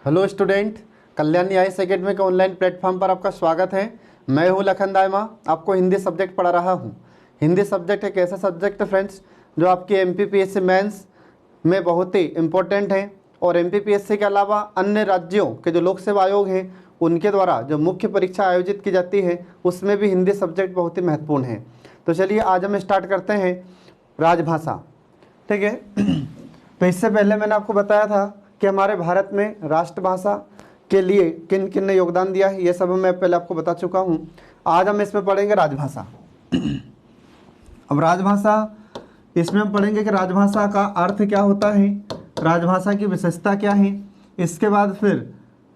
Hello student, Kalyani IAS academy के online platform पर आपका स्वागत है। मैं हूं लखन दायमा, आपको हिंदी सब्जेक्ट पढ़ा रहा हूं। हिंदी सब्जेक्ट एक ऐसा सब्जेक्ट है फ्रेंड्स जो आपके एमपीपीएससी मेंस में बहुत ही इम्पोर्टेंट है और एमपीपीएससी के अलावा अन्य राज्यों के जो लोक सेवा आयोग हैं उनके द्वारा जो मुख्य परीक्षा आयोजित की जाती है उसमें भी हिंदी सब्जेक्ट बहुत ही महत्वपूर्ण है। तो चलिए आज हम स्टार्ट करते हैं राजभाषा। ठीक है। तो इससे पहले मैंने आपको बताया था कि हमारे भारत में राष्ट्रभाषा के लिए किन किन ने योगदान दिया है, ये सब मैं पहले आपको बता चुका हूँ। आज हम इसमें पढ़ेंगे राजभाषा। अब राजभाषा इसमें हम पढ़ेंगे कि राजभाषा का अर्थ क्या होता है, राजभाषा की विशेषता क्या है, इसके बाद फिर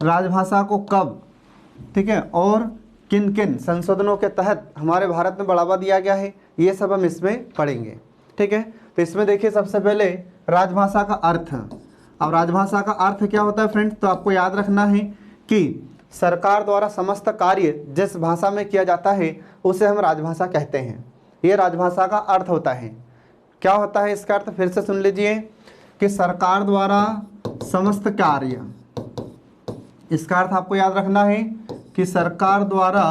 राजभाषा को कब, ठीक है, और किन किन संशोधनों के तहत हमारे भारत में बढ़ावा दिया गया है, ये सब हम इसमें पढ़ेंगे। ठीक है। तो इसमें देखिए सबसे पहले राजभाषा का अर्थ। अब राजभाषा का अर्थ क्या होता है फ्रेंड्स, तो आपको याद रखना है कि सरकार द्वारा समस्त कार्य जिस भाषा में किया जाता है उसे हम राजभाषा कहते हैं। ये राजभाषा का अर्थ होता है। क्या होता है इसका अर्थ, फिर से सुन लीजिए कि सरकार द्वारा समस्त कार्य, इसका अर्थ आपको याद रखना है कि सरकार द्वारा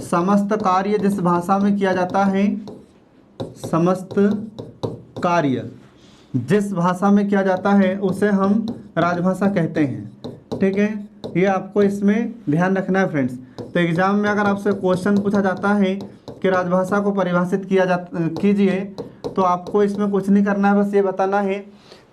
समस्त कार्य जिस भाषा में किया जाता है, समस्त कार्य जिस भाषा में किया जाता है उसे हम राजभाषा कहते हैं। ठीक है, ये आपको इसमें ध्यान रखना है फ्रेंड्स। तो एग्जाम में अगर आपसे क्वेश्चन पूछा जाता है कि राजभाषा को परिभाषित कीजिए, तो आपको इसमें कुछ नहीं करना है, बस ये बताना है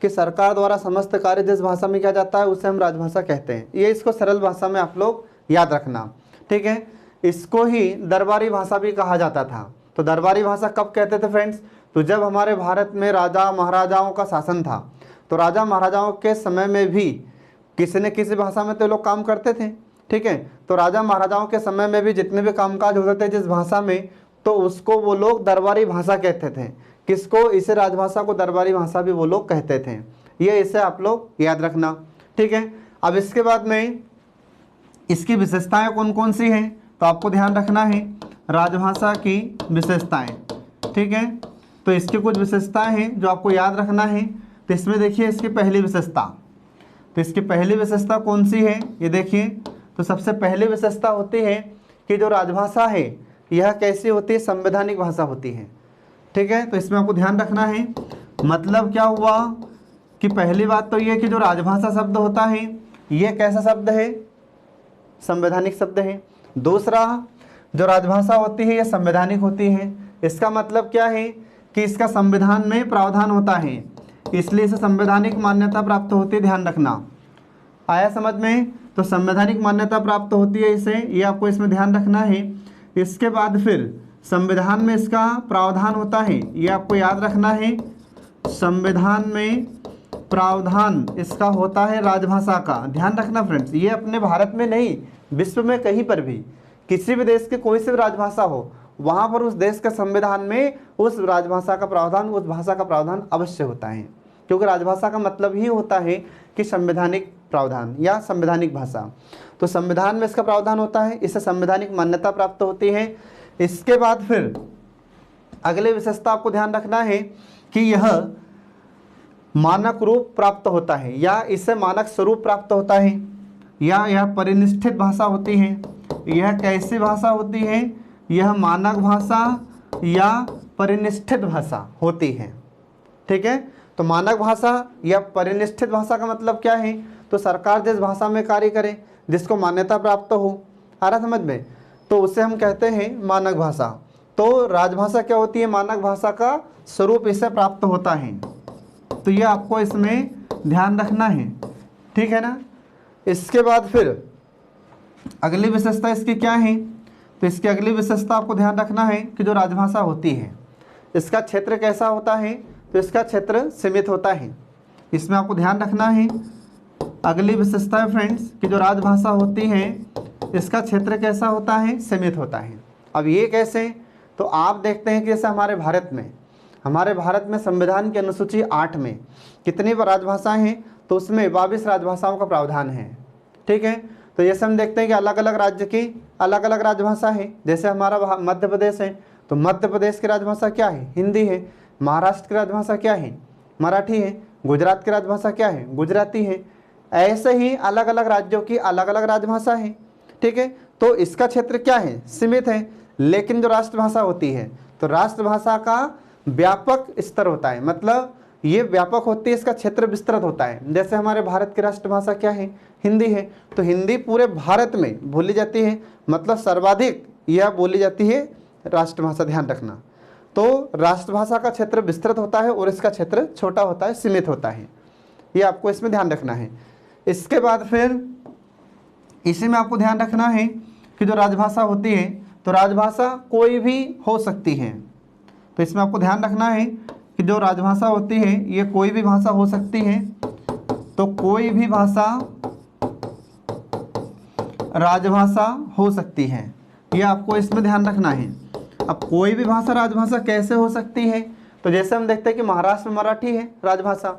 कि सरकार द्वारा समस्त कार्य जिस भाषा में किया जाता है उसे हम राजभाषा कहते हैं। ये इसको सरल भाषा में आप लोग याद रखना। ठीक है। इसको ही दरबारी भाषा भी कहा जाता था। तो दरबारी भाषा कब कहते थे फ्रेंड्स, तो जब हमारे भारत में राजा महाराजाओं का शासन था, तो राजा महाराजाओं के समय में भी किसी न किसी भाषा में तो लोग काम करते थे। ठीक है। तो राजा महाराजाओं के समय में भी जितने भी कामकाज होते थे जिस भाषा में, तो उसको वो लोग दरबारी भाषा कहते थे। किसको, इसे राजभाषा को दरबारी भाषा भी वो लोग कहते थे। ये इसे आप लोग याद रखना। ठीक है। अब इसके बाद में इसकी विशेषताएं कौन कौन सी हैं, तो आपको ध्यान रखना है राजभाषा की विशेषताएं। ठीक है। तो इसकी कुछ विशेषताएं हैं जो आपको याद रखना है। तो इसमें देखिए इसकी पहली विशेषता, तो इसकी पहली विशेषता कौन सी है, ये देखिए। तो सबसे पहली विशेषता होती है कि जो राजभाषा है यह कैसी होती है, संवैधानिक भाषा होती है। ठीक है। तो इसमें आपको ध्यान रखना है। मतलब क्या हुआ कि पहली बात तो ये कि जो राजभाषा शब्द होता है ये कैसा शब्द है, संवैधानिक शब्द है। दूसरा, जो राजभाषा होती है यह संवैधानिक होती है। इसका मतलब क्या है कि इसका संविधान में प्रावधान होता है, इसलिए इसे संवैधानिक मान्यता प्राप्त होती है। ध्यान रखना, आया समझ में। तो संवैधानिक मान्यता प्राप्त होती है इसे, ये आपको इसमें ध्यान रखना है। इसके बाद फिर संविधान में इसका प्रावधान होता है, ये आपको याद रखना है। संविधान में प्रावधान इसका होता है राजभाषा का। ध्यान रखना फ्रेंड्स, ये अपने भारत में नहीं, विश्व में कहीं पर भी किसी भी देश की कोई सी भी राजभाषा हो, वहाँ पर उस देश के संविधान में उस राजभाषा का प्रावधान, उस भाषा का प्रावधान अवश्य होता है। क्योंकि राजभाषा का मतलब ही होता है कि संवैधानिक प्रावधान या संवैधानिक भाषा। तो संविधान में इसका प्रावधान होता है, इससे संवैधानिक मान्यता प्राप्त होती है। इसके बाद फिर अगले विशेषता आपको ध्यान रखना है कि यह मानक रूप प्राप्त होता है या इससे मानक स्वरूप प्राप्त होता है, या यह परिनिष्ठित भाषा होती है। यह कैसी भाषा होती है, यह मानक भाषा या परिनिष्ठित भाषा होती है। ठीक है। तो मानक भाषा या परिनिष्ठित भाषा का मतलब क्या है, तो सरकार जिस भाषा में कार्य करे, जिसको मान्यता प्राप्त हो, आ रहा समझ में, तो उसे हम कहते हैं मानक भाषा। तो राजभाषा क्या होती है, मानक भाषा का स्वरूप इससे प्राप्त होता है। तो ये आपको इसमें ध्यान रखना है। ठीक है ना। इसके बाद फिर अगली विशेषता इसकी क्या है, तो इसकी अगली विशेषता आपको ध्यान रखना है कि जो राजभाषा होती है इसका क्षेत्र कैसा होता है, तो इसका क्षेत्र सीमित होता है। इसमें आपको ध्यान रखना है। अगली विशेषता है फ्रेंड्स कि जो राजभाषा होती है इसका क्षेत्र कैसा होता है, सीमित होता है। अब ये कैसे, तो आप देखते हैं कि जैसे हमारे भारत में संविधान की अनुसूची 8 में कितनी राजभाषाएं हैं, तो उसमें 22 राजभाषाओं का प्रावधान है। ठीक है। तो जैसे हम देखते हैं कि अलग अलग राज्य की अलग अलग राजभाषा है। जैसे हमारा मध्य प्रदेश है, तो मध्य प्रदेश की राजभाषा क्या है, हिंदी है। महाराष्ट्र की राजभाषा क्या है, मराठी है। गुजरात की राजभाषा क्या है, गुजराती है। ऐसे ही अलग अलग राज्यों की अलग अलग राजभाषा है, ठीक है। तो इसका क्षेत्र क्या है, सीमित है। लेकिन जो राष्ट्रभाषा होती है तो राष्ट्रभाषा का व्यापक स्तर होता है, मतलब ये व्यापक होती है, इसका क्षेत्र विस्तृत होता है। जैसे हमारे भारत की राष्ट्रभाषा क्या है, हिंदी है। तो हिंदी पूरे भारत में बोली जाती है, मतलब सर्वाधिक यह बोली जाती है राष्ट्रभाषा, ध्यान रखना। तो राष्ट्रभाषा का क्षेत्र विस्तृत होता है और इसका क्षेत्र छोटा होता है, सीमित होता है, ये आपको इसमें ध्यान रखना है। इसके बाद फिर इसी में आपको ध्यान रखना है कि जो राजभाषा होती है तो राजभाषा कोई भी हो सकती है। तो इसमें आपको ध्यान रखना है कि जो राजभाषा होती है ये कोई भी भाषा हो सकती है। तो कोई भी भाषा राजभाषा हो सकती है, ये आपको इसमें ध्यान रखना है। अब कोई भी भाषा राजभाषा कैसे हो सकती है, तो जैसे हम देखते हैं कि महाराष्ट्र में मराठी है राजभाषा,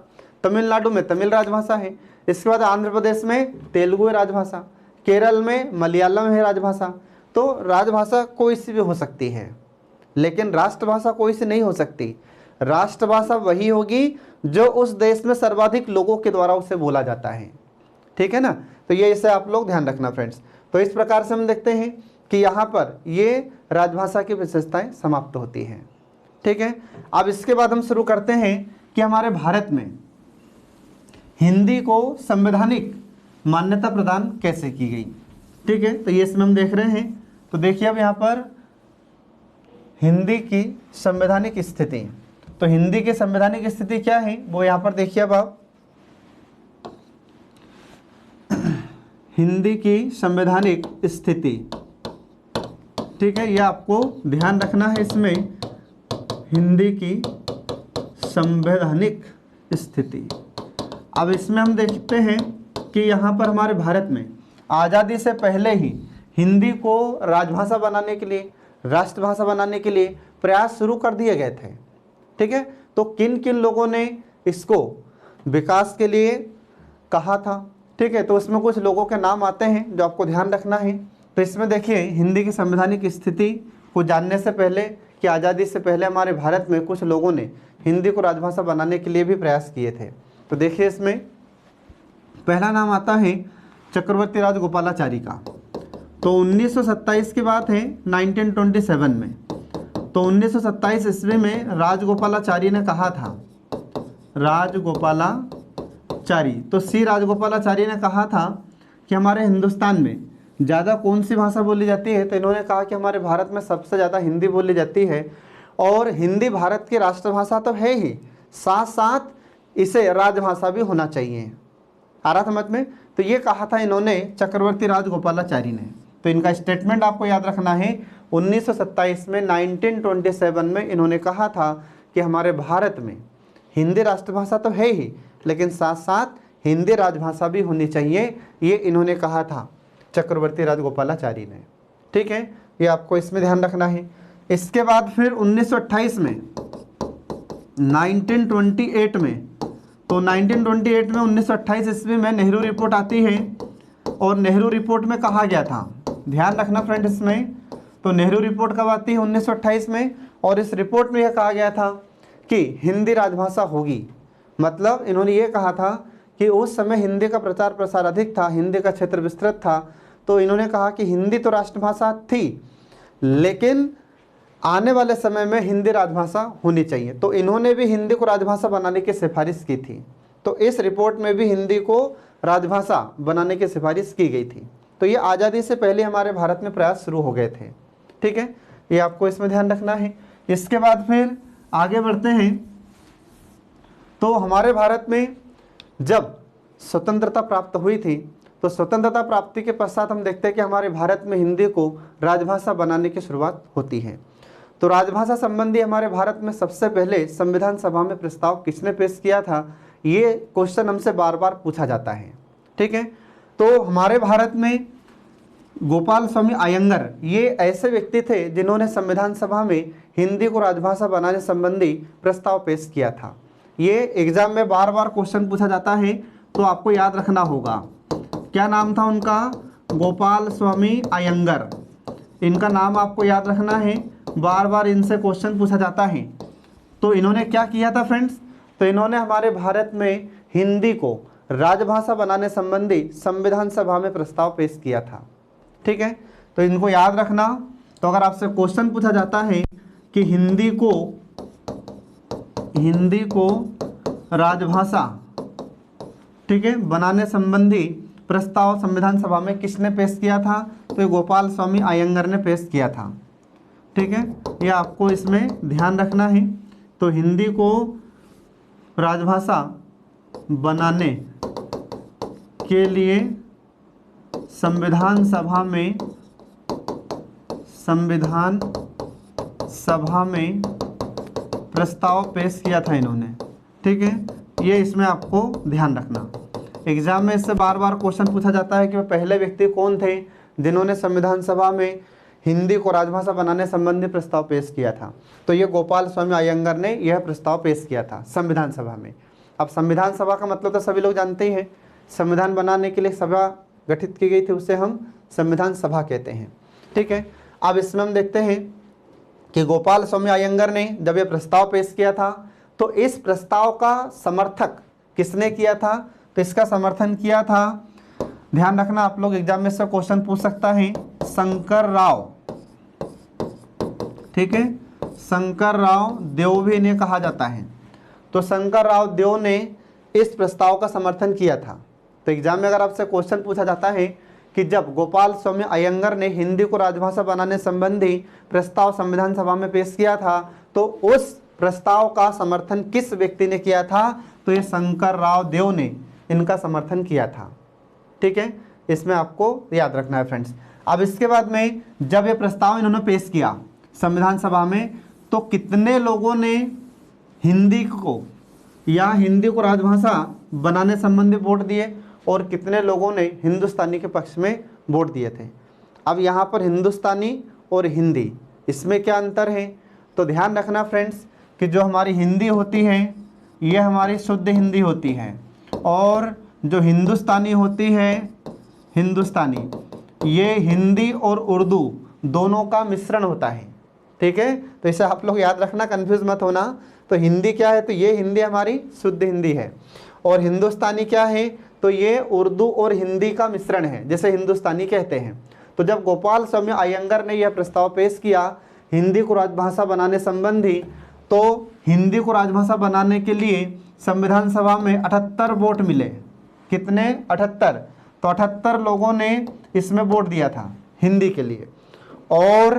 तमिलनाडु में तमिल राजभाषा है, इसके बाद आंध्र प्रदेश में तेलुगु है राजभाषा, केरल में मलयालम है राजभाषा। तो राजभाषा कोई सी भी हो सकती है, लेकिन राष्ट्रभाषा कोई सी नहीं हो सकती। राष्ट्रभाषा वही होगी जो उस देश में सर्वाधिक लोगों के द्वारा उसे बोला जाता है, ठीक है ना। तो ये इसे आप लोग ध्यान रखना फ्रेंड्स। तो इस प्रकार से हम देखते हैं कि यहाँ पर ये राजभाषा की विशेषताएं समाप्त होती हैं, ठीक है। अब इसके बाद हम शुरू करते हैं कि हमारे भारत में हिंदी को संवैधानिक मान्यता प्रदान कैसे की गई, ठीक है। तो ये इसमें हम देख रहे हैं। तो देखिए अब यहाँ पर हिंदी की संवैधानिक स्थिति, तो हिंदी की संवैधानिक स्थिति क्या है वो यहाँ पर देखिए। अब आप हिंदी की संवैधानिक स्थिति, ठीक है, ये आपको ध्यान रखना है इसमें, हिंदी की संवैधानिक स्थिति। अब इसमें हम देखते हैं कि यहाँ पर हमारे भारत में आज़ादी से पहले ही हिंदी को राजभाषा बनाने के लिए, राष्ट्रभाषा बनाने के लिए प्रयास शुरू कर दिए गए थे, ठीक है। तो किन किन लोगों ने इसको विकास के लिए कहा था, ठीक है। तो इसमें कुछ लोगों के नाम आते हैं जो आपको ध्यान रखना है। तो इसमें देखिए हिंदी की संवैधानिक स्थिति को जानने से पहले कि आज़ादी से पहले हमारे भारत में कुछ लोगों ने हिंदी को राजभाषा बनाने के लिए भी प्रयास किए थे। तो देखिए इसमें पहला नाम आता है चक्रवर्ती राजगोपालाचारी का। तो 1927 की बात है 1927 में। तो 1927 ईस्वी में राजगोपालाचारी ने कहा था, राजगोपालाचारी, तो सी राजगोपालाचारी ने कहा था कि हमारे हिंदुस्तान में ज़्यादा कौन सी भाषा बोली जाती है। तो इन्होंने कहा कि हमारे भारत में सबसे ज़्यादा हिंदी बोली जाती है और हिंदी भारत की राष्ट्रभाषा तो है ही, साथ साथ इसे राजभाषा भी होना चाहिए। आ रहा समझ में। तो ये कहा था इन्होंने चक्रवर्ती राजगोपालाचारी ने। तो इनका स्टेटमेंट आपको याद रखना है, 1927 में 1927 में इन्होंने कहा था कि हमारे भारत में हिंदी राष्ट्रभाषा तो है ही, लेकिन साथ साथ हिंदी राजभाषा भी होनी चाहिए, ये इन्होंने कहा था चक्रवर्ती राजगोपालाचारी ने, ठीक है। ये आपको इसमें ध्यान रखना है। इसके बाद फिर 1928 में 1928 में, तो 1928 में 1928 ईस्वी में नेहरू रिपोर्ट आती है और नेहरू रिपोर्ट में कहा गया था, ध्यान रखना फ्रेंड इसमें। तो नेहरू रिपोर्ट कब आती है 1928 में, और इस रिपोर्ट में यह कहा गया था कि हिंदी राजभाषा होगी। मतलब इन्होंने ये कहा था कि उस समय हिंदी का प्रचार प्रसार अधिक था, हिंदी का क्षेत्र विस्तृत था। तो इन्होंने कहा कि हिंदी तो राष्ट्रभाषा थी, लेकिन आने वाले समय में हिंदी राजभाषा होनी चाहिए। तो इन्होंने भी हिंदी को राजभाषा बनाने की सिफारिश की थी। तो इस रिपोर्ट में भी हिंदी को राजभाषा बनाने की सिफारिश की गई थी। तो ये आज़ादी से पहले हमारे भारत में प्रयास शुरू हो गए थे, ठीक है। ये आपको इसमें ध्यान रखना है। इसके बाद फिर आगे बढ़ते हैं। तो हमारे भारत में जब स्वतंत्रता प्राप्त हुई थी, तो स्वतंत्रता प्राप्ति के पश्चात हम देखते हैं कि हमारे भारत में हिंदी को राजभाषा बनाने की शुरुआत होती है। तो राजभाषा संबंधी हमारे भारत में सबसे पहले संविधान सभा में प्रस्ताव किसने पेश किया था, ये क्वेश्चन हमसे बार बार पूछा जाता है, ठीक है। तो हमारे भारत में गोपाल स्वामी अयंगर ये ऐसे व्यक्ति थे जिन्होंने संविधान सभा में हिंदी को राजभाषा बनाने संबंधी प्रस्ताव पेश किया था। ये एग्जाम में बार बार क्वेश्चन पूछा जाता है, तो आपको याद रखना होगा। क्या नाम था उनका, गोपाल स्वामी अयंगर, इनका नाम आपको याद रखना है, बार बार इनसे क्वेश्चन पूछा जाता है। तो इन्होंने क्या किया था फ्रेंड्स, तो इन्होंने हमारे भारत में हिंदी को राजभाषा बनाने संबंधी संविधान सभा में प्रस्ताव पेश किया था। ठीक है, तो इनको याद रखना। तो अगर आपसे क्वेश्चन पूछा जाता है कि हिंदी को राजभाषा, ठीक है, बनाने संबंधी प्रस्ताव संविधान सभा में किसने पेश किया था, तो ये गोपाल स्वामी अयंगर ने पेश किया था। ठीक है, ये आपको इसमें ध्यान रखना है। तो हिंदी को राजभाषा बनाने के लिए संविधान सभा में प्रस्ताव पेश किया था इन्होंने। ठीक है, ये इसमें आपको ध्यान रखना। एग्जाम में इससे बार बार क्वेश्चन पूछा जाता है कि वह पहले व्यक्ति कौन थे जिन्होंने संविधान सभा में हिंदी को राजभाषा बनाने संबंधी प्रस्ताव पेश किया था। तो ये गोपाल स्वामी अयंगर ने यह प्रस्ताव पेश किया था संविधान सभा में। अब संविधान सभा का मतलब तो सभी लोग जानते ही हैं, संविधान बनाने के लिए सभा गठित की गई थी, उसे हम संविधान सभा कहते हैं। ठीक है, अब इसमें हम देखते हैं कि गोपाल स्वामी अयंगर ने जब यह प्रस्ताव पेश किया था तो इस प्रस्ताव का समर्थक किसने किया था, तो इसका समर्थन किया था, ध्यान रखना आप लोग एग्जाम में से क्वेश्चन पूछ सकता है, शंकर राव। ठीक है, शंकर राव देव भी इन्हें कहा जाता है। तो शंकर राव देव ने इस प्रस्ताव का समर्थन किया था। तो एग्जाम में अगर आपसे क्वेश्चन पूछा जाता है कि जब गोपाल स्वामी अयंगर ने हिंदी को राजभाषा बनाने संबंधी प्रस्ताव संविधान सभा में पेश किया था तो उस प्रस्ताव का समर्थन किस व्यक्ति ने किया था, तो ये शंकर राव देव ने इनका समर्थन किया था। ठीक है, इसमें आपको याद रखना है फ्रेंड्स। अब इसके बाद में जब ये प्रस्ताव इन्होंने पेश किया संविधान सभा में तो कितने लोगों ने हिंदी को राजभाषा बनाने संबंधी वोट दिए और कितने लोगों ने हिंदुस्तानी के पक्ष में वोट दिए थे। अब यहाँ पर हिंदुस्तानी और हिंदी इसमें क्या अंतर है, तो ध्यान रखना फ्रेंड्स कि जो हमारी हिंदी होती है ये हमारी शुद्ध हिंदी होती है और जो हिंदुस्तानी होती है हिंदुस्तानी, ये हिंदी और उर्दू दोनों का मिश्रण होता है। ठीक है, तो इसे आप लोग याद रखना, कंफ्यूज मत होना। तो हिंदी क्या है, तो ये हिंदी हमारी शुद्ध हिंदी है और हिंदुस्तानी क्या है, तो ये उर्दू और हिंदी का मिश्रण है, जैसे हिंदुस्तानी कहते हैं। तो जब गोपाल स्वामी अयंगर ने यह प्रस्ताव पेश किया हिंदी को राजभाषा बनाने संबंधी, तो हिंदी को राजभाषा बनाने के लिए संविधान सभा में 78 वोट मिले। कितने, 78। तो 78 लोगों ने इसमें वोट दिया था हिंदी के लिए और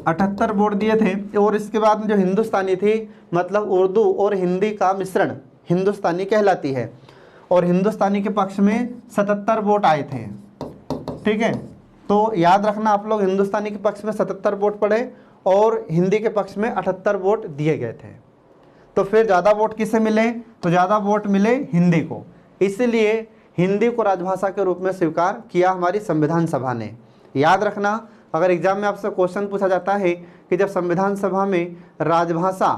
78 वोट दिए थे। और इसके बाद में जो हिंदुस्तानी थी, मतलब उर्दू और हिंदी का मिश्रण हिंदुस्तानी कहलाती है और हिंदुस्तानी के पक्ष में 77 वोट आए थे। ठीक है, तो याद रखना आप लोग, हिंदुस्तानी के पक्ष में 77 वोट पड़े और हिंदी के पक्ष में 78 वोट दिए गए थे। तो फिर ज़्यादा वोट किसे मिले, तो ज़्यादा वोट मिले हिंदी को, इसलिए हिंदी को राजभाषा के रूप में स्वीकार किया हमारी संविधान सभा ने। याद रखना, अगर एग्जाम में आपसे क्वेश्चन पूछा जाता है कि जब संविधान सभा में राजभाषा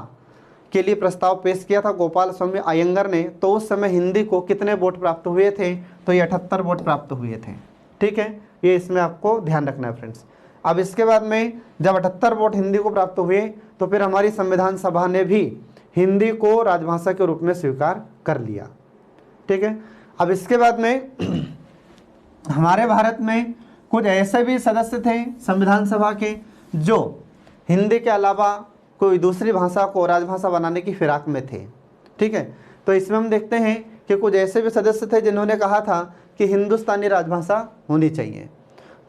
के लिए प्रस्ताव पेश किया था गोपाल स्वामी अयंगर ने, तो उस समय हिंदी को कितने वोट प्राप्त हुए थे, तो ये 78 वोट प्राप्त हुए थे। ठीक है, ये इसमें आपको ध्यान रखना है फ्रेंड्स। अब इसके बाद में जब 78 वोट हिंदी को प्राप्त हुए तो फिर हमारी संविधान सभा ने भी हिंदी को राजभाषा के रूप में स्वीकार कर लिया। ठीक है, अब इसके बाद में हमारे भारत में कुछ ऐसे भी सदस्य थे संविधान सभा के जो हिंदी के अलावा कोई दूसरी भाषा को राजभाषा बनाने की फिराक में थे। ठीक है, तो इसमें हम देखते हैं कि कुछ ऐसे भी सदस्य थे जिन्होंने कहा था कि हिंदुस्तानी राजभाषा होनी चाहिए।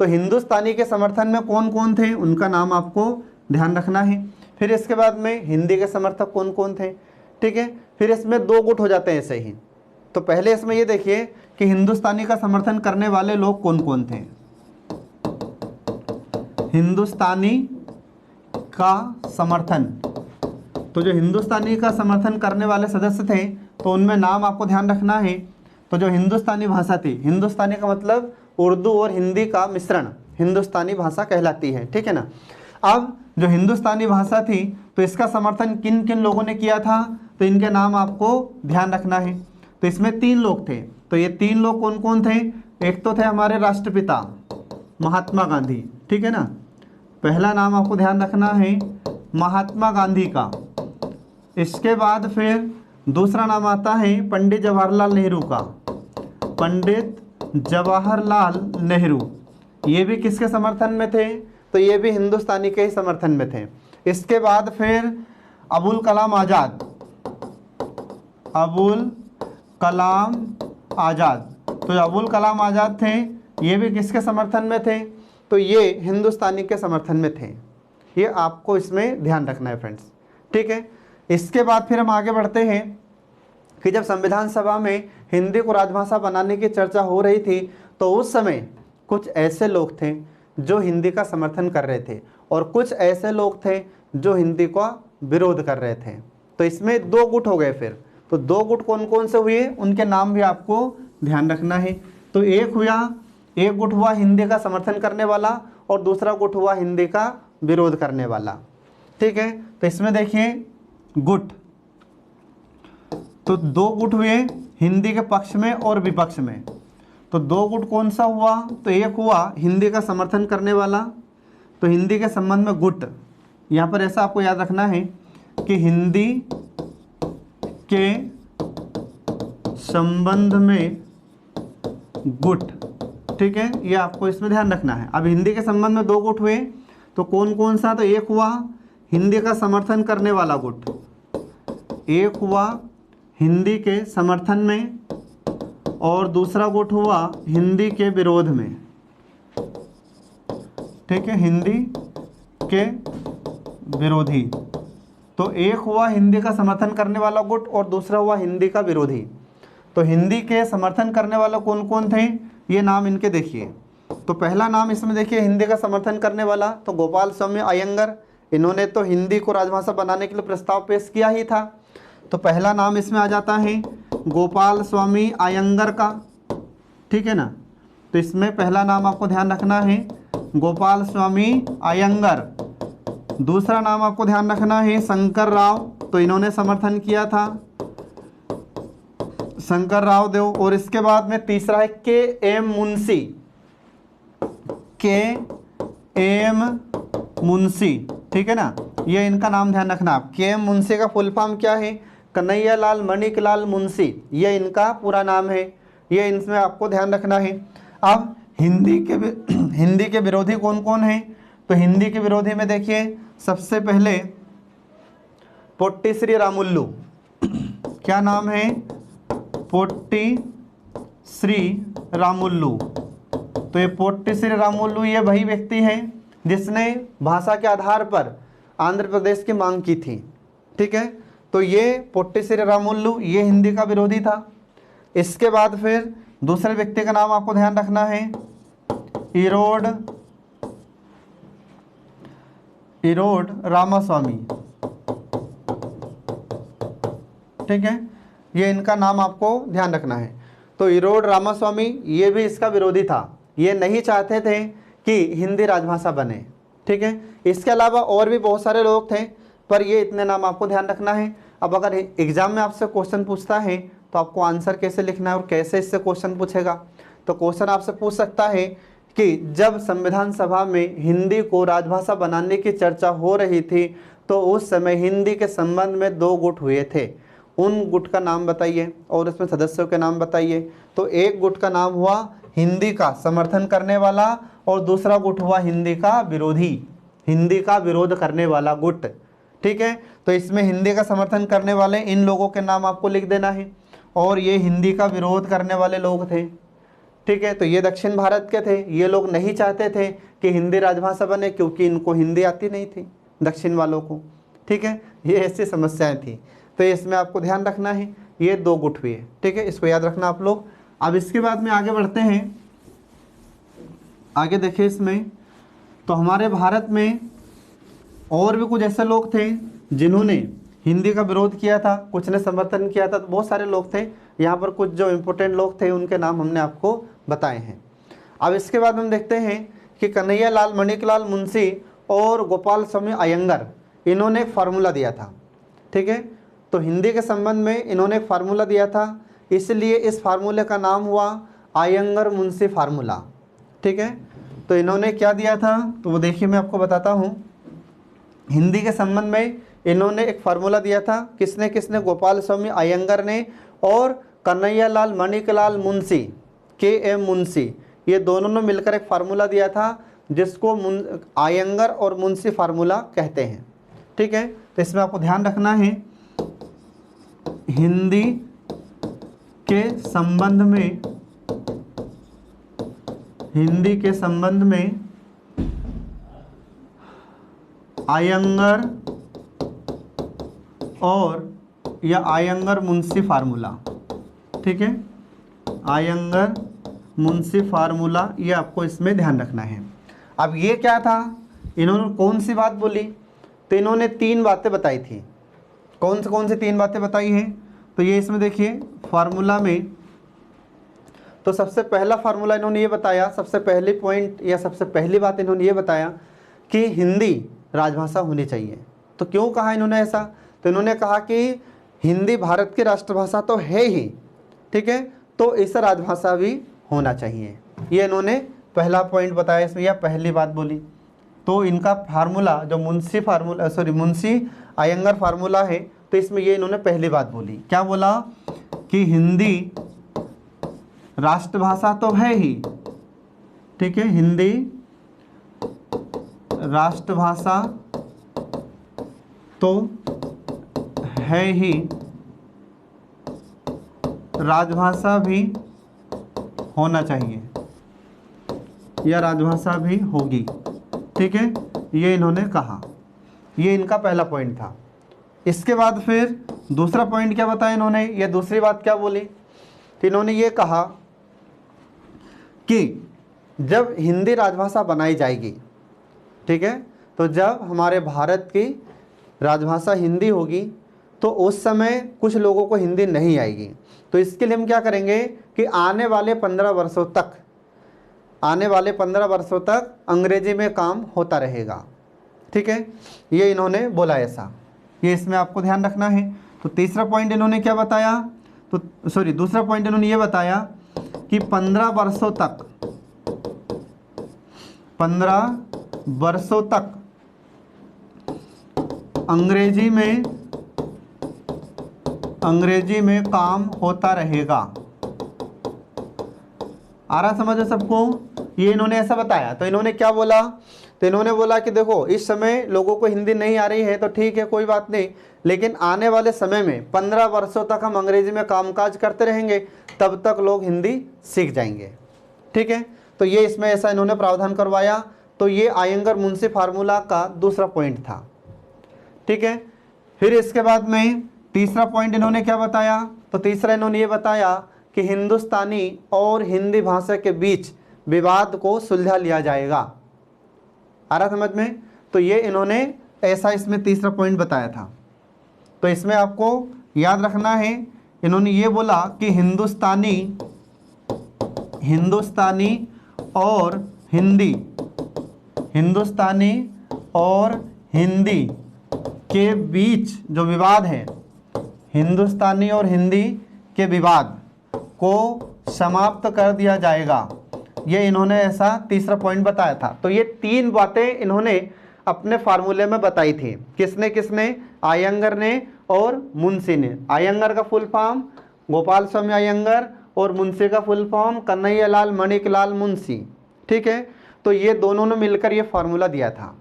तो हिंदुस्तानी के समर्थन में कौन कौन थे, उनका नाम आपको ध्यान रखना है। फिर इसके बाद में हिंदी के समर्थक कौन कौन थे। ठीक है, फिर इसमें 2 गुट हो जाते हैं ऐसे ही। तो पहले इसमें ये देखिए कि हिंदुस्तानी का समर्थन करने वाले लोग कौन कौन थे। हिंदुस्तानी का समर्थन, तो जो हिंदुस्तानी का समर्थन करने वाले सदस्य थे तो उनमें नाम आपको ध्यान रखना है। तो जो हिंदुस्तानी भाषा थी, हिंदुस्तानी का मतलब उर्दू और हिंदी का मिश्रण हिंदुस्तानी भाषा कहलाती है। ठीक है ना। अब जो हिंदुस्तानी भाषा थी तो इसका समर्थन किन किन लोगों ने किया था, तो इनके नाम आपको ध्यान रखना है। तो इसमें 3 लोग थे। तो ये 3 लोग कौन कौन थे, एक तो थे हमारे राष्ट्रपिता महात्मा गांधी। ठीक है ना, पहला नाम आपको ध्यान रखना है महात्मा गांधी का। इसके बाद फिर दूसरा नाम आता है पंडित जवाहरलाल नेहरू का, पंडित जवाहरलाल नेहरू। ये भी किसके समर्थन में थे? तो ये भी हिंदुस्तानी के ही समर्थन में थे। इसके बाद फिर अबुल कलाम आज़ाद, अबुल कलाम आज़ाद। तो अबुल कलाम आज़ाद थे, ये भी किसके समर्थन में थे? तो ये हिंदुस्तानी के समर्थन में थे। ये आपको इसमें ध्यान रखना है फ्रेंड्स, ठीक है। इसके बाद फिर हम आगे बढ़ते हैं कि जब संविधान सभा में हिंदी को राजभाषा बनाने की चर्चा हो रही थी तो उस समय कुछ ऐसे लोग थे जो हिंदी का समर्थन कर रहे थे और कुछ ऐसे लोग थे जो हिंदी का विरोध कर रहे थे। तो इसमें दो गुट हो गए फिर। तो दो गुट कौन कौन से हुए, उनके नाम भी आपको ध्यान रखना है। तो एक गुट हुआ हिंदी का समर्थन करने वाला और दूसरा गुट हुआ हिंदी का विरोध करने वाला, ठीक है। तो इसमें देखिए गुट, तो दो गुट हुए हिंदी के पक्ष में और विपक्ष में। तो दो गुट कौन सा हुआ? तो एक हुआ हिंदी का समर्थन करने वाला, तो हिंदी के संबंध में गुट, यहाँ पर ऐसा आपको याद रखना है कि हिंदी के संबंध में गुट, ठीक है, ये आपको इसमें ध्यान रखना है। अब हिंदी के संबंध में दो गुट हुए, तो कौन कौन सा? तो एक हुआ हिंदी का समर्थन करने वाला गुट, एक हुआ हिंदी के समर्थन में और दूसरा गुट हुआ हिंदी के विरोध में, ठीक है, हिंदी के विरोधी। तो एक हुआ हिंदी का समर्थन करने वाला गुट और दूसरा हुआ हिंदी का विरोधी। तो हिंदी के समर्थन करने वाला कौन कौन थे, ये नाम इनके देखिए। तो पहला नाम इसमें देखिए हिंदी का समर्थन करने वाला, तो गोपाल स्वामी अयंगर, इन्होंने तो हिंदी को राजभाषा बनाने के लिए प्रस्ताव पेश किया ही था। तो पहला नाम इसमें आ जाता है गोपाल स्वामी अयंगर का, ठीक है ना। तो इसमें पहला नाम आपको ध्यान रखना है गोपाल स्वामी अयंगर। दूसरा नाम आपको ध्यान रखना है शंकर राव, तो इन्होंने समर्थन किया था, शंकर राव देव। और इसके बाद में तीसरा है के एम मुंशी, के एम मुंशी, ठीक है ना। ये इनका नाम ध्यान रखना आप। के एम मुंशी का फुल फॉर्म क्या है? कन्हैयालाल मणिकलाल मुंशी, ये इनका पूरा नाम है। ये इसमें आपको ध्यान रखना है। अब हिंदी के विरोधी कौन कौन है? तो हिंदी के विरोधी में देखिए सबसे पहले पोट्टी श्री रामुल्लू, क्या नाम है? पोट्टी श्री रामुल्लू। तो ये पोट्टी श्री रामुल्लू ये वही व्यक्ति है जिसने भाषा के आधार पर आंध्र प्रदेश की मांग की थी, ठीक है। तो ये पोट्टी श्री रामुल्लू ये हिंदी का विरोधी था। इसके बाद फिर दूसरे व्यक्ति का नाम आपको ध्यान रखना है इरोड रामास्वामी, ठीक है, ये इनका नाम आपको ध्यान रखना है। तो इरोड रामास्वामी ये भी इसका विरोधी था, ये नहीं चाहते थे कि हिंदी राजभाषा बने, ठीक है। इसके अलावा और भी बहुत सारे लोग थे, पर ये इतने नाम आपको ध्यान रखना है। अब अगर एग्जाम में आपसे क्वेश्चन पूछता है तो आपको आंसर कैसे लिखना है और कैसे इससे क्वेश्चन पूछेगा। तो क्वेश्चन आपसे पूछ सकता है कि जब संविधान सभा में हिंदी को राजभाषा बनाने की चर्चा हो रही थी तो उस समय हिंदी के संबंध में दो गुट हुए थे, उन गुट का नाम बताइए और उसमें सदस्यों के नाम बताइए। तो एक गुट का नाम हुआ हिंदी का समर्थन करने वाला और दूसरा गुट हुआ हिंदी का विरोधी, हिंदी का विरोध करने वाला गुट, ठीक है। तो इसमें हिंदी का समर्थन करने वाले इन लोगों के नाम आपको लिख देना है और ये हिंदी का विरोध करने वाले लोग थे, ठीक है। तो ये दक्षिण भारत के थे, ये लोग नहीं चाहते थे कि हिंदी राजभाषा बने क्योंकि इनको हिंदी आती नहीं थी दक्षिण वालों को, ठीक है। ये ऐसी समस्याएं थी। तो इसमें आपको ध्यान रखना है ये दो गुट हुए, ठीक है, इसको याद रखना आप लोग। अब इसके बाद में आगे बढ़ते हैं, आगे देखिए इसमें तो हमारे भारत में और भी कुछ ऐसे लोग थे जिन्होंने हिंदी का विरोध किया था, कुछ ने समर्थन किया था, तो बहुत सारे लोग थे। यहाँ पर कुछ जो इम्पोर्टेंट लोग थे उनके नाम हमने आपको बताए हैं। अब इसके बाद हम देखते हैं कि कन्हैयालाल मणिकलाल मुंशी और गोपाल स्वामी अयंगर इन्होंने एक फार्मूला दिया था, ठीक है। तो हिंदी के संबंध में इन्होंने एक फार्मूला दिया था, इसलिए इस फार्मूले का नाम हुआ अयंगर मुंशी फार्मूला, ठीक है। तो इन्होंने क्या दिया था तो वो देखिए मैं आपको बताता हूँ। हिंदी के संबंध में इन्होंने एक फार्मूला दिया था, किसने किसने, गोपाल स्वामी अयंगर ने और कन्हैयालाल मणिकलाल मुंशी, के एम मुंशी, ये दोनों ने मिलकर एक फार्मूला दिया था जिसको अयंगर और मुंशी फार्मूला कहते हैं। ठीक है, तो इसमें आपको ध्यान रखना है हिंदी के संबंध में, हिंदी के संबंध में अयंगर और या अयंगर मुंशी फार्मूला। ठीक है, अयंगर मुंशी फार्मूला, ये आपको इसमें ध्यान रखना है। अब ये क्या था, इन्होंने कौन सी बात बोली, तो इन्होंने 3 बातें बताई थी। कौन सी 3 बातें बताई हैं, तो ये इसमें देखिए फार्मूला में, तो सबसे पहला फार्मूला इन्होंने ये बताया, सबसे पहली पॉइंट या सबसे पहली बात इन्होंने ये बताया कि हिंदी राजभाषा होनी चाहिए। तो क्यों कहा इन्होंने ऐसा, तो इन्होंने कहा कि हिंदी भारत की राष्ट्रभाषा तो है ही, ठीक है, तो इस राजभाषा भी होना चाहिए। ये इन्होंने पहला पॉइंट बताया इसमें, या पहली बात बोली। तो इनका फार्मूला जो मुंशी अयंगर फार्मूला है, तो इसमें ये इन्होंने पहली बात बोली, क्या बोला कि हिंदी राष्ट्रभाषा तो है ही, ठीक है, हिंदी राष्ट्रभाषा तो है ही, राजभाषा भी होना चाहिए या राजभाषा भी होगी। ठीक है, ये इन्होंने कहा, ये इनका पहला पॉइंट था। इसके बाद फिर दूसरा पॉइंट क्या बताया इन्होंने, ये दूसरी बात क्या बोली, तो इन्होंने ये कहा कि जब हिंदी राजभाषा बनाई जाएगी, ठीक है, तो जब हमारे भारत की राजभाषा हिंदी होगी तो उस समय कुछ लोगों को हिंदी नहीं आएगी। तो इसके लिए हम क्या करेंगे कि आने वाले 15 वर्षों तक अंग्रेजी में काम होता रहेगा। ठीक है, ये इन्होंने बोला ऐसा, ये इसमें आपको ध्यान रखना है। तो तीसरा पॉइंट इन्होंने क्या बताया, तो दूसरा पॉइंट इन्होंने ये बताया कि 15 वर्षों तक अंग्रेजी में काम होता रहेगा। आ रहा समझ सबको, ये इन्होंने ऐसा बताया। तो इन्होंने क्या बोला, तो इन्होंने बोला कि देखो इस समय लोगों को हिंदी नहीं आ रही है तो ठीक है, कोई बात नहीं, लेकिन आने वाले समय में 15 वर्षों तक हम अंग्रेजी में कामकाज करते रहेंगे, तब तक लोग हिंदी सीख जाएंगे। ठीक है, तो ये इसमें ऐसा इन्होंने प्रावधान करवाया। तो ये अयंगर मुंशी फार्मूला का दूसरा पॉइंट था। ठीक है, फिर इसके बाद में तीसरा पॉइंट इन्होंने क्या बताया, तो तीसरा इन्होंने ये बताया कि हिंदुस्तानी और हिंदी भाषा के बीच विवाद को सुलझा लिया जाएगा। आ रहा समझ में, तो ये इन्होंने ऐसा इसमें तीसरा पॉइंट बताया था। तो इसमें आपको याद रखना है, इन्होंने ये बोला कि हिंदुस्तानी और हिंदी के बीच जो विवाद है, हिंदुस्तानी और हिंदी के विवाद को समाप्त कर दिया जाएगा। ये इन्होंने ऐसा तीसरा पॉइंट बताया था। तो ये 3 बातें इन्होंने अपने फार्मूले में बताई थी। किसने, अयंगर ने और मुंशी ने। अयंगर का फुल फॉर्म गोपाल स्वामी अयंगर और मुंशी का फुल फॉर्म कन्हैयालाल मणिकलाल मुंशी। ठीक है, तो ये दोनों ने मिलकर ये फार्मूला दिया था।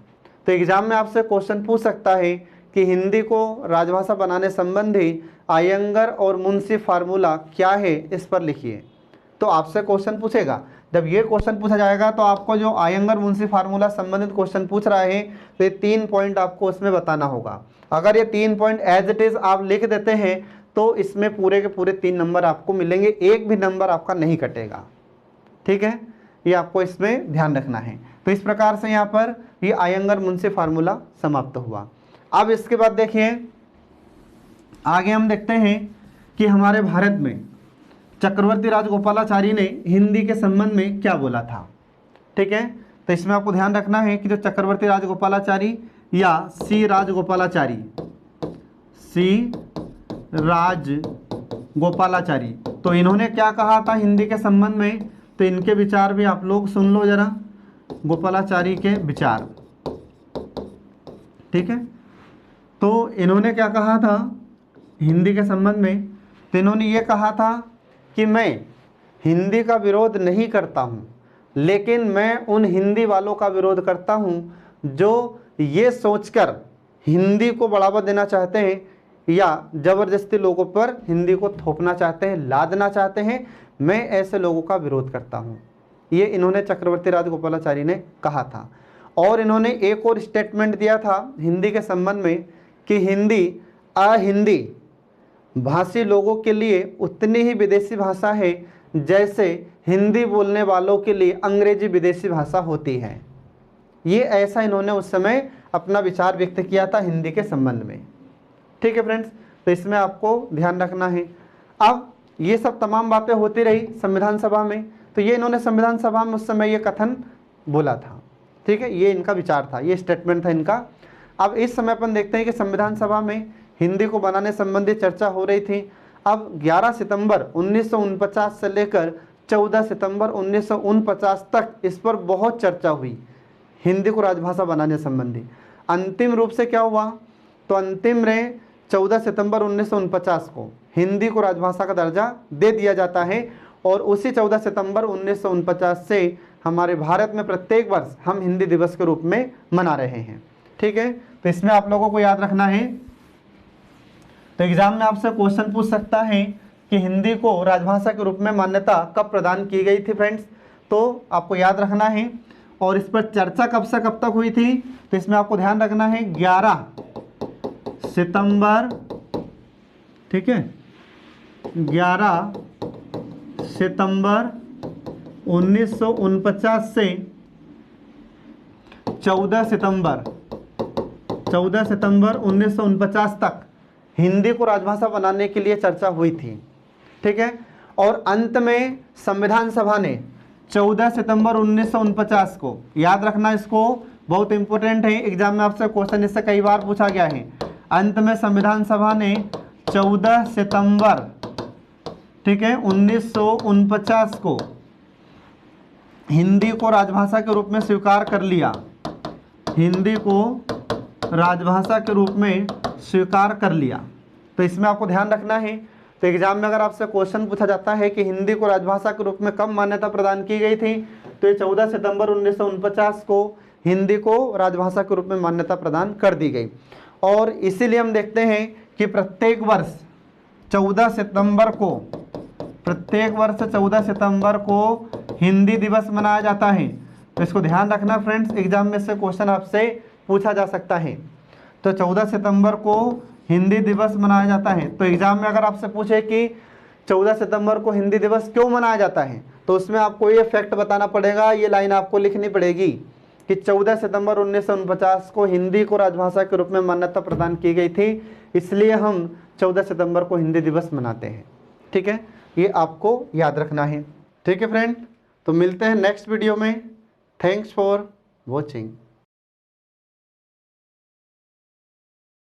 तो एग्जाम में आपसे क्वेश्चन पूछ सकता है कि हिंदी को राजभाषा बनाने संबंधी अयंगर और मुंशी फार्मूला क्या है, इस पर लिखिए। तो आपसे क्वेश्चन पूछेगा। जब ये क्वेश्चन पूछा जाएगा तो आपको जो अयंगर मुंशी फार्मूला संबंधित क्वेश्चन पूछ रहा है, तो ये 3 पॉइंट आपको उसमें बताना होगा। अगर ये 3 पॉइंट एज इट इज आप लिख देते हैं तो इसमें पूरे के पूरे 3 नंबर आपको मिलेंगे, एक भी नंबर आपका नहीं कटेगा। ठीक है, ये आपको इसमें ध्यान रखना है। तो इस प्रकार से यहाँ पर ये अयंगर मुंशी फार्मूला समाप्त हुआ। अब इसके बाद देखिए आगे हम देखते हैं कि हमारे भारत में चक्रवर्ती राजगोपालाचारी ने हिंदी के संबंध में क्या बोला था। ठीक है, तो इसमें आपको ध्यान रखना है कि जो चक्रवर्ती राजगोपालाचारी या सी राजगोपालाचारी, तो इन्होंने क्या कहा था हिंदी के संबंध में, तो इनके विचार भी आप लोग सुन लो जरा, गोपालाचारी के विचार। ठीक है, तो इन्होंने क्या कहा था हिंदी के संबंध में, तो इन्होंने ये कहा था कि मैं हिंदी का विरोध नहीं करता हूँ, लेकिन मैं उन हिंदी वालों का विरोध करता हूँ जो ये सोचकर हिंदी को बढ़ावा देना चाहते हैं या ज़बरदस्ती लोगों पर हिंदी को थोपना चाहते हैं, लादना चाहते हैं। मैं ऐसे लोगों का विरोध करता हूँ। ये इन्होंने चक्रवर्ती राजगोपालाचारी ने कहा था। और इन्होंने एक और स्टेटमेंट दिया था हिंदी के संबंध में कि हिंदी अहिंदी भाषी लोगों के लिए उतनी ही विदेशी भाषा है जैसे हिंदी बोलने वालों के लिए अंग्रेजी विदेशी भाषा होती है। ये ऐसा इन्होंने उस समय अपना विचार व्यक्त किया था हिंदी के संबंध में। ठीक है फ्रेंड्स, तो इसमें आपको ध्यान रखना है। अब ये सब तमाम बातें होती रही संविधान सभा में, तो ये इन्होंने संविधान सभा में उस समय ये कथन बोला था। ठीक है, ये इनका विचार था, ये स्टेटमेंट था इनका। अब इस समय अपन देखते हैं कि संविधान सभा में हिंदी को बनाने संबंधी चर्चा हो रही थी। अब 11 सितंबर 1949 से लेकर 14 सितंबर 1949 तक इस पर बहुत चर्चा हुई हिंदी को राजभाषा बनाने संबंधी। अंतिम रूप से क्या हुआ, तो अंतिम में 14 सितंबर 1949 को हिंदी को राजभाषा का दर्जा दे दिया जाता है और उसी 14 सितंबर 1949 से हमारे भारत में प्रत्येक वर्ष हम हिंदी दिवस के रूप में मना रहे हैं। ठीक है, तो इसमें आप लोगों को याद रखना है। तो एग्जाम में आपसे क्वेश्चन पूछ सकता है कि हिंदी को राजभाषा के रूप में मान्यता कब प्रदान की गई थी फ्रेंड्स, तो आपको याद रखना है। और इस पर चर्चा कब से कब तक हुई थी, तो इसमें आपको ध्यान रखना है 11 सितंबर, ठीक है, 11 सितंबर 1949 से 14 सितंबर 1949 तक हिंदी को राजभाषा बनाने के लिए चर्चा हुई थी। ठीक है, और अंत में संविधान सभा ने 14 सितंबर 1949 को, याद रखना इसको, बहुत इंपॉर्टेंट है, एग्जाम में आपसे क्वेश्चन इससे कई बार पूछा गया है। अंत में संविधान सभा ने 14 सितंबर, ठीक है, 1949 को हिंदी को राजभाषा के रूप में स्वीकार कर लिया। हिंदी को राजभाषा के रूप में स्वीकार कर लिया। तो इसमें आपको ध्यान रखना है। तो एग्जाम में अगर आपसे क्वेश्चन पूछा जाता है कि हिंदी को राजभाषा के रूप में कब मान्यता प्रदान की गई थी, तो ये 14 सितंबर 1949 को हिंदी को राजभाषा के रूप में मान्यता प्रदान कर दी गई। और इसीलिए हम देखते हैं कि प्रत्येक वर्ष 14 सितंबर को, प्रत्येक वर्ष 14 सितंबर को हिंदी दिवस मनाया जाता है। तो इसको ध्यान रखना फ्रेंड्स, एग्जाम में से क्वेश्चन आपसे पूछा जा सकता है। तो 14 सितंबर को हिंदी दिवस मनाया जाता है। तो एग्जाम में अगर आपसे पूछे कि 14 सितंबर को हिंदी दिवस क्यों मनाया जाता है, तो उसमें आपको ये फैक्ट बताना पड़ेगा, ये लाइन आपको लिखनी पड़ेगी कि 14 सितंबर 1949 को हिंदी को राजभाषा के रूप में मान्यता प्रदान की गई थी, इसलिए हम 14 सितंबर को हिंदी दिवस मनाते हैं। ठीक है, ये आपको याद रखना है। ठीक है फ्रेंड, तो मिलते हैं नेक्स्ट वीडियो में। Thanks for watching.